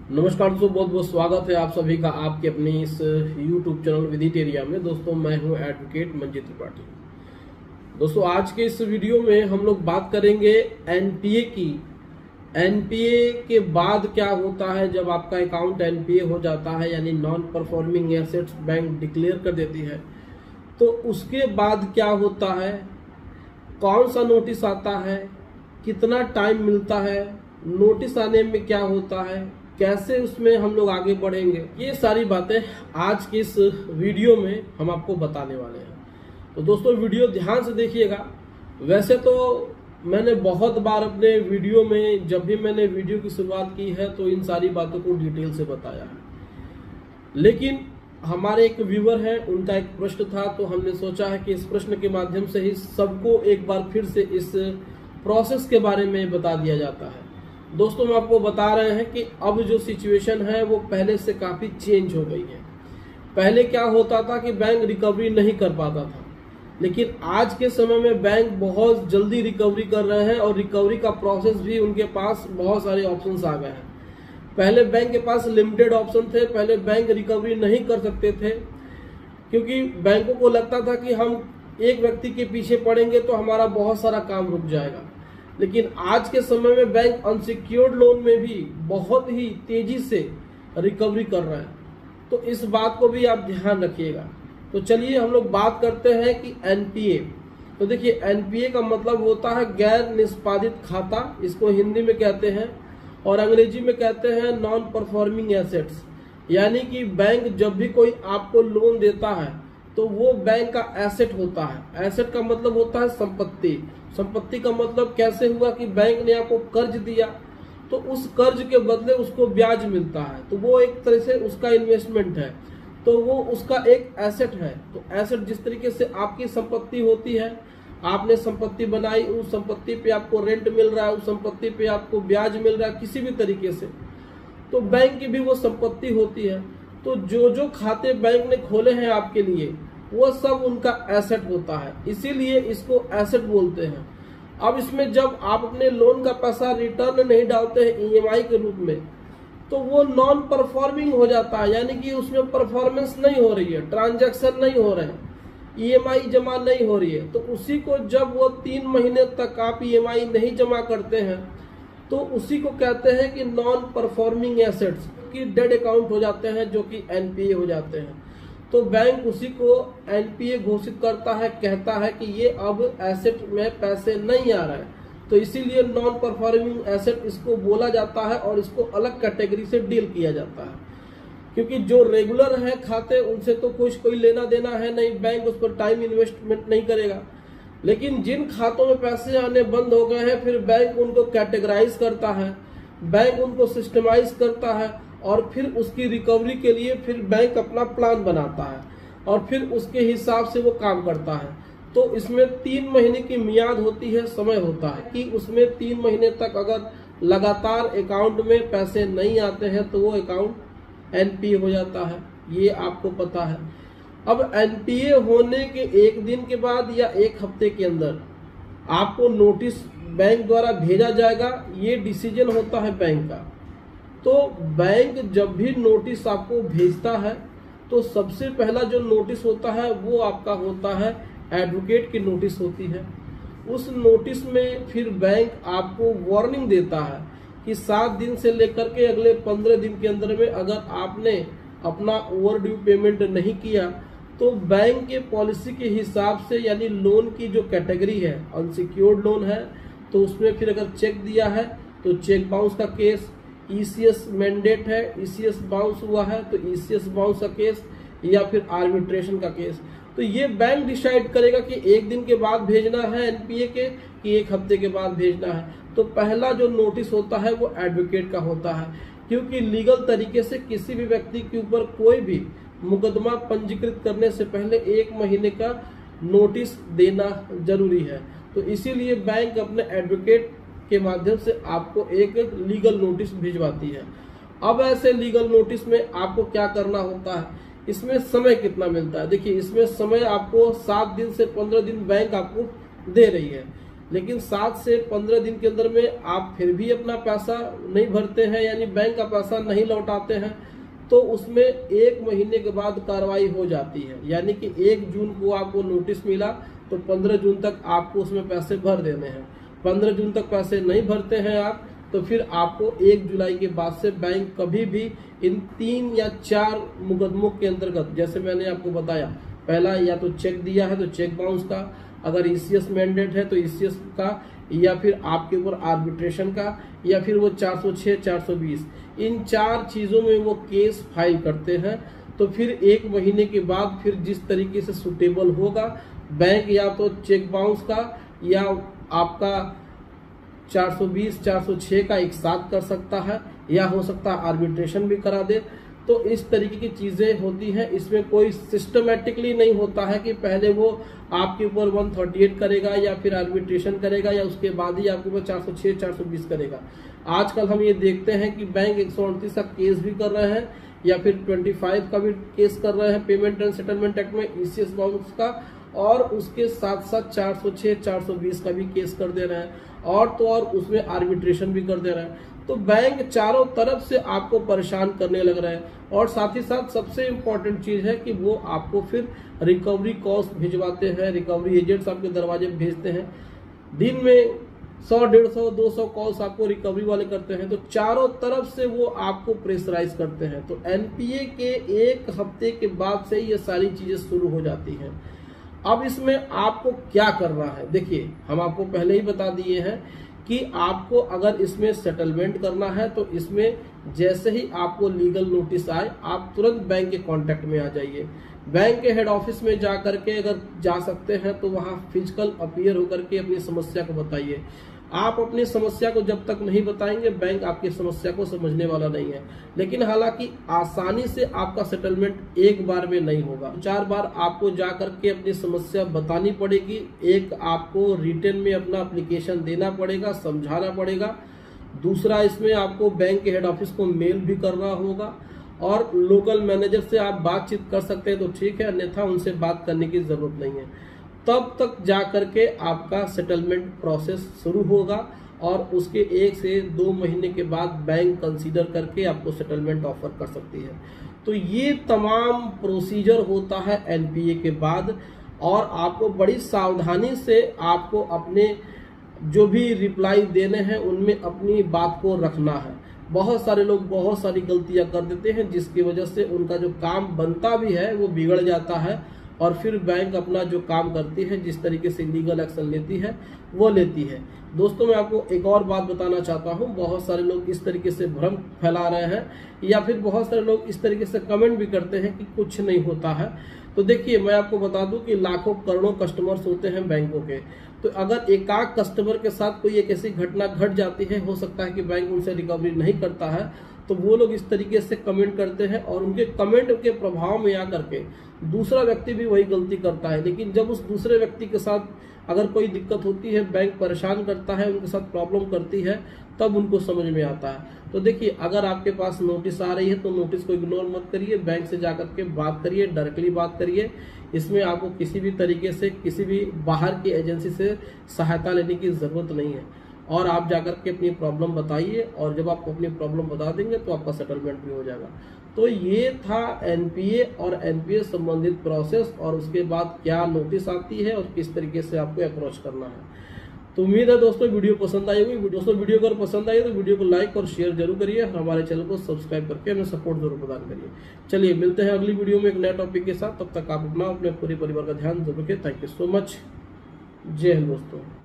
नमस्कार दोस्तों, बहुत बहुत स्वागत है आप सभी का आपके अपने इस YouTube चैनल विदित एरिया में। दोस्तों मैं हूं एडवोकेट मंजीत त्रिपाठी। दोस्तों आज के इस वीडियो में हम लोग बात करेंगे एनपीए की। एनपीए के बाद क्या होता है जब आपका अकाउंट एनपीए हो जाता है, यानी non performing assets bank declare कर देती है, तो उसके बाद क्या होता है, कौन सा नोटिस आता है, कितना टाइम मिलता है, नोटिस आने में क्या होता है, कैसे उसमें हम लोग आगे बढ़ेंगे, ये सारी बातें आज के इस वीडियो में हम आपको बताने वाले हैं। तो दोस्तों वीडियो ध्यान से देखिएगा। वैसे तो मैंने बहुत बार अपने वीडियो में, जब भी मैंने वीडियो की शुरुआत की है, तो इन सारी बातों को डिटेल से बताया है, लेकिन हमारे एक व्यूअर हैं, उनका एक प्रश्न था, तो हमने सोचा है कि इस प्रश्न के माध्यम से ही सबको एक बार फिर से इस प्रोसेस के बारे में बता दिया जाता है। दोस्तों हम आपको बता रहे हैं कि अब जो सिचुएशन है वो पहले से काफी चेंज हो गई है। पहले क्या होता था कि बैंक रिकवरी नहीं कर पाता था, लेकिन आज के समय में बैंक बहुत जल्दी रिकवरी कर रहे हैं और रिकवरी का प्रोसेस भी उनके पास बहुत सारे ऑप्शंस आ गए हैं। पहले बैंक के पास लिमिटेड ऑप्शन थे, पहले बैंक रिकवरी नहीं कर सकते थे, क्योंकि बैंकों को लगता था कि हम एक व्यक्ति के पीछे पड़ेंगे तो हमारा बहुत सारा काम रुक जाएगा। लेकिन आज के समय में बैंक अनसिक्योर्ड लोन में भी बहुत ही तेजी से रिकवरी कर रहे हैं, तो इस बात को भी आप ध्यान रखिएगा। तो चलिए हम लोग बात करते हैं कि एनपीए। तो देखिए एनपीए का मतलब होता है गैर निष्पादित खाता, इसको हिंदी में कहते हैं, और अंग्रेजी में कहते हैं नॉन परफॉर्मिंग एसेट्स। यानी कि बैंक जब भी कोई आपको लोन देता है तो वो बैंक का एसेट होता है। एसेट का मतलब होता है संपत्ति। संपत्ति का मतलब कैसे हुआ कि बैंक ने आपको कर्ज दिया तो उस कर्ज के बदले उसको ब्याज मिलता है, तो वो एक तरह से उसका इन्वेस्टमेंट है, तो वो उसका एक एसेट है। तो एसेट जिस तरीके से आपकी संपत्ति होती है, आपने संपत्ति बनाई, उस संपत्ति पे आपको रेंट मिल रहा है, उस संपत्ति पे आपको ब्याज मिल रहा है किसी भी तरीके से, तो बैंक की भी वो संपत्ति होती है। तो जो जो खाते बैंक ने खोले हैं आपके लिए वो सब उनका एसेट होता है, इसीलिए इसको एसेट बोलते हैं। अब इसमें जब आप अपने लोन का पैसा रिटर्न नहीं डालते हैं ईएमआई के रूप में, तो वो नॉन परफॉर्मिंग हो जाता है, यानी कि उसमें परफॉर्मेंस नहीं हो रही है, ट्रांजैक्शन नहीं हो रहे हैं, ईएमआई जमा नहीं हो रही है। तो उसी को जब वो 3 महीने तक आप ईएमआई नहीं जमा करते हैं तो उसी को कहते हैं कि नॉन परफॉर्मिंग एसेट्स की डेड अकाउंट हो जाते हैं, जो कि एनपीए हो जाते हैं। तो बैंक उसी को एनपीए घोषित करता है, कहता है कि ये अब एसेट में पैसे नहीं आ रहे हैं, तो इसीलिए नॉन परफॉर्मिंग एसेट इसको बोला जाता है और इसको अलग कैटेगरी से डील किया जाता है। क्योंकि जो रेगुलर है खाते उनसे तो कोई लेना देना है नहीं, बैंक उस पर टाइम इन्वेस्टमेंट नहीं करेगा। लेकिन जिन खातों में पैसे आने बंद हो गए हैं, फिर बैंक उनको कैटेगराइज करता है, बैंक उनको सिस्टमाइज करता है, और फिर उसकी रिकवरी के लिए फिर बैंक अपना प्लान बनाता है और फिर उसके हिसाब से वो काम करता है। तो इसमें 3 महीने की मियाद होती है, समय होता है कि उसमें 3 महीने तक अगर लगातार अकाउंट में पैसे नहीं आते हैं तो वो अकाउंट एनपीए हो जाता है, ये आपको पता है। अब एनपीए होने के 1 दिन के बाद या 1 हफ्ते के अंदर आपको नोटिस बैंक द्वारा भेजा जाएगा, ये डिसीजन होता है बैंक का। तो बैंक जब भी नोटिस आपको भेजता है तो सबसे पहला जो नोटिस होता है वो आपका होता है एडवोकेट की नोटिस होती है। उस नोटिस में फिर बैंक आपको वार्निंग देता है कि 7 दिन से लेकर के अगले 15 दिन के अंदर में अगर आपने अपना ओवरड्यू पेमेंट नहीं किया तो बैंक के पॉलिसी के हिसाब से, यानी लोन की जो कैटेगरी है अनसिक्योर्ड लोन है, तो उसमें फिर अगर चेक दिया है तो चेक बाउंस का केस, ईसीएस मैंडेट है, ईसीएस बाउंस हुआ है तो ईसीएस बाउंस का केस, या फिर आर्बिट्रेशन का केस। तो ये बैंक डिसाइड करेगा कि 1 दिन के बाद भेजना है एनपीए के कि 1 हफ्ते के बाद भेजना है। तो पहला जो नोटिस होता है वो एडवोकेट का होता है, क्योंकि लीगल तरीके से किसी भी व्यक्ति के ऊपर कोई भी मुकदमा पंजीकृत करने से पहले 1 महीने का नोटिस देना जरूरी है। तो इसीलिए बैंक अपने एडवोकेट के माध्यम से आपको एक लीगल नोटिस भिजवाती है। अब ऐसे लीगल नोटिस में आपको क्या करना होता है, इसमें समय कितना मिलता है। देखिए इसमें समय आपको 7 दिन से 15 दिन बैंक आपको दे रही है, लेकिन 7 से 15 दिन के अंदर में आप फिर भी अपना पैसा नहीं भरते हैं, यानी बैंक का पैसा नहीं लौटाते हैं, तो उसमें 1 महीने के बाद कार्रवाई हो जाती है। यानी कि 1 जून को आपको नोटिस मिला तो 15 जून तक आपको उसमें पैसे भर देने हैं। 15 जून तक पैसे नहीं भरते हैं आप, तो फिर आपको 1 जुलाई के बाद से बैंक कभी भी इन 3 या 4 मुकदमों के अंतर्गत, जैसे मैंने आपको बताया, पहला या तो चेक दिया है तो चेक बाउंस का, अगर ईसीएस मैंडेट है तो ईसीएस का, या फिर आपके ऊपर आर्बिट्रेशन का, या फिर वो 406, 420, इन 4 चीजों में वो केस फाइल करते हैं। तो फिर 1 महीने के बाद फिर जिस तरीके से सुटेबल होगा, बैंक या तो चेक बाउंस का या आपका 420, 406 का एक साथ कर सकता है, या हो सकता है आर्बिट्रेशन भी करा दे। तो इस तरीके की चीजें होती हैं। इसमें कोई सिस्टमेटिकली नहीं होता है कि पहले वो आपके ऊपर 138 करेगा या फिर आर्बिट्रेशन करेगा या उसके बाद ही आपके ऊपर 406, 420 करेगा। आजकल हम ये देखते हैं कि बैंक 138 का केस भी कर रहे हैं या फिर 25 का भी केस कर रहे हैं पेमेंट एंड सेटलमेंट एक्ट में ईसीएस बाउंस का, और उसके साथ साथ 406, 420 का भी केस कर दे रहे हैं, और तो और उसमें आर्बिट्रेशन भी कर दे रहे हैं। तो बैंक चारों तरफ से आपको परेशान करने लग रहा है। और साथ ही साथ सबसे इम्पोर्टेंट चीज है कि वो आपको फिर रिकवरी कॉल्स भिजवाते हैं, रिकवरी एजेंट्स आपके दरवाजे में भेजते हैं। दिन में 100, 150, 200 कॉल्स आपको रिकवरी वाले करते हैं। तो चारों तरफ से वो आपको प्रेशराइज करते हैं। तो एनपीए के 1 हफ्ते के बाद से ये सारी चीजें शुरू हो जाती हैं। अब इसमें आपको क्या करना है, देखिए हम आपको पहले ही बता दिए हैं कि आपको अगर इसमें सेटलमेंट करना है तो इसमें जैसे ही आपको लीगल नोटिस आए आप तुरंत बैंक के कांटेक्ट में आ जाइए। बैंक के हेड ऑफिस में जा करके अगर जा सकते हैं तो वहां फिजिकल अपीयर होकर के अपनी समस्या को बताइए। आप अपनी समस्या को जब तक नहीं बताएंगे बैंक आपकी समस्या को समझने वाला नहीं है। लेकिन हालांकि आसानी से आपका सेटलमेंट एक बार में नहीं होगा, 4 बार आपको जा करके अपनी समस्या बतानी पड़ेगी। एक आपको रिटन में अपना एप्लीकेशन देना पड़ेगा, समझाना पड़ेगा। दूसरा, इसमें आपको बैंक के हेड ऑफिस को मेल भी करना होगा, और लोकल मैनेजर से आप बातचीत कर सकते हैं तो ठीक है, अन्यथा उनसे बात करने की जरूरत नहीं है। तब तक जा करके आपका सेटलमेंट प्रोसेस शुरू होगा, और उसके 1 से 2 महीने के बाद बैंक कंसीडर करके आपको सेटलमेंट ऑफर कर सकती है। तो ये तमाम प्रोसीजर होता है एनपीए के बाद, और आपको बड़ी सावधानी से आपको अपने जो भी रिप्लाई देने हैं उनमें अपनी बात को रखना है। बहुत सारे लोग बहुत सारी गलतियां कर देते हैं, जिसकी वजह से उनका जो काम बनता भी है वो बिगड़ जाता है, और फिर बैंक अपना जो काम करती है, जिस तरीके से लीगल एक्शन लेती है वो लेती है। दोस्तों, मैं आपको एक और बात बताना चाहता हूं। बहुत सारे लोग इस तरीके से भ्रम फैला रहे हैं, या फिर बहुत सारे लोग इस तरीके से कमेंट भी करते हैं कि कुछ नहीं होता है। तो देखिए, मैं आपको बता दूं कि लाखों करोड़ों कस्टमर्स होते हैं बैंकों के। तो अगर एकाक कस्टमर के साथ कोई एक ऐसी घटना घट जाती है, हो सकता है कि बैंक उनसे रिकवरी नहीं करता है, तो वो लोग इस तरीके से कमेंट करते हैं, और उनके कमेंट के प्रभाव में आकर के दूसरा व्यक्ति भी वही गलती करता है। लेकिन जब उस दूसरे व्यक्ति के साथ अगर कोई दिक्कत होती है, बैंक परेशान करता है, उनके साथ प्रॉब्लम करती है, तब उनको समझ में आता है। तो देखिए, अगर आपके पास नोटिस आ रही है तो नोटिस को इग्नोर मत करिए, बैंक से जाकर के बात करिए, डायरेक्टली बात करिए। इसमें आपको किसी भी तरीके से किसी भी बाहर की एजेंसी से सहायता लेने की जरूरत नहीं है, और आप जाकर के अपनी प्रॉब्लम बताइए, और जब आप अपनी प्रॉब्लम बता देंगे तो आपका सेटलमेंट भी हो जाएगा। तो ये था एनपीए और एनपीए संबंधित प्रोसेस, और उसके बाद क्या नोटिस आती है और किस तरीके से आपको अप्रोच करना है। तो उम्मीद है दोस्तों वीडियो पसंद आई होगी। दोस्तों, वीडियो अगर पसंद आई तो वीडियो को लाइक और शेयर जरूर करिए, और हमारे चैनल को सब्सक्राइब करके हमें सपोर्ट जरूर प्रदान करिए। चलिए, मिलते हैं अगली वीडियो में एक नए टॉपिक के साथ। तब तक आप अपना अपने पूरे परिवार का ध्यान जरूर रखें। Thank you so much. जय हिंद दोस्तों।